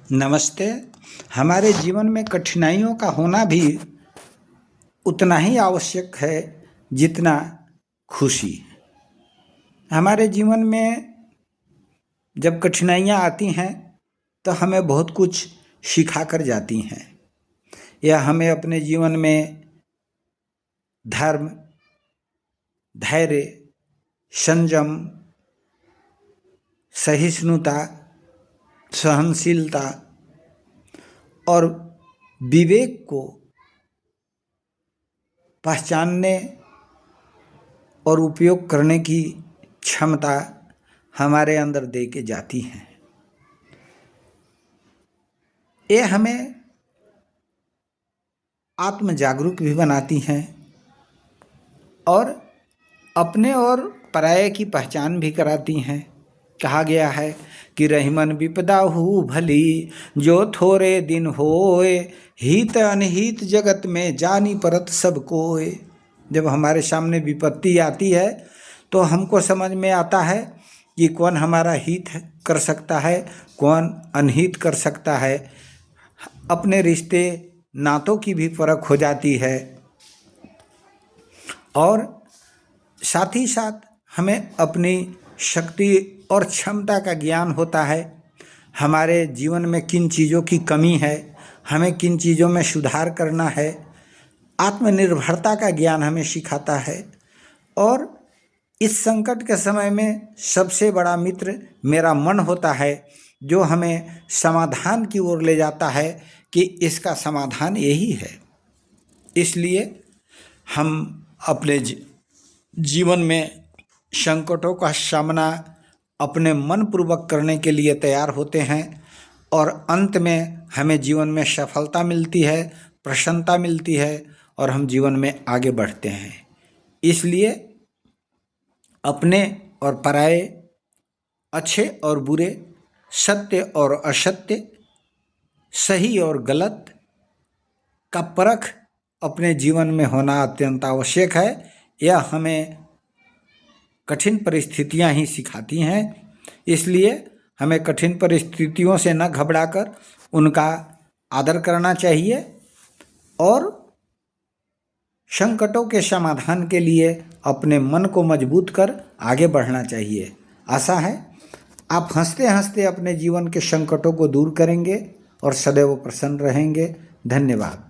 नमस्ते। हमारे जीवन में कठिनाइयों का होना भी उतना ही आवश्यक है जितना खुशी। हमारे जीवन में जब कठिनाइयाँ आती हैं तो हमें बहुत कुछ सिखा कर जाती हैं। यह हमें अपने जीवन में धर्म, धैर्य, संयम, सहिष्णुता, सहनशीलता और विवेक को पहचानने और उपयोग करने की क्षमता हमारे अंदर दे के जाती हैं। ये हमें आत्म जागरूक भी बनाती हैं और अपने और पराये की पहचान भी कराती हैं। कहा गया है कि रहीमन विपदा हु भली, जो थोरे दिन होए, हित अनहित जगत में जानी परत सब कोय। जब हमारे सामने विपत्ति आती है तो हमको समझ में आता है कि कौन हमारा हित कर सकता है, कौन अनहित कर सकता है। अपने रिश्ते नातों की भी परख हो जाती है और साथ ही साथ हमें अपनी शक्ति और क्षमता का ज्ञान होता है। हमारे जीवन में किन चीज़ों की कमी है, हमें किन चीज़ों में सुधार करना है। आत्मनिर्भरता का ज्ञान हमें सिखाता है और इस संकट के समय में सबसे बड़ा मित्र मेरा मन होता है, जो हमें समाधान की ओर ले जाता है कि इसका समाधान यही है। इसलिए हम अपने जीवन में संकटों का सामना अपने मन पूर्वक करने के लिए तैयार होते हैं और अंत में हमें जीवन में सफलता मिलती है, प्रसन्नता मिलती है और हम जीवन में आगे बढ़ते हैं। इसलिए अपने और पराये, अच्छे और बुरे, सत्य और असत्य, सही और गलत का परख अपने जीवन में होना अत्यंत आवश्यक है। यह हमें कठिन परिस्थितियां ही सिखाती हैं। इसलिए हमें कठिन परिस्थितियों से न घबराकर उनका आदर करना चाहिए और संकटों के समाधान के लिए अपने मन को मजबूत कर आगे बढ़ना चाहिए। आशा है आप हंसते हंसते अपने जीवन के संकटों को दूर करेंगे और सदैव प्रसन्न रहेंगे। धन्यवाद।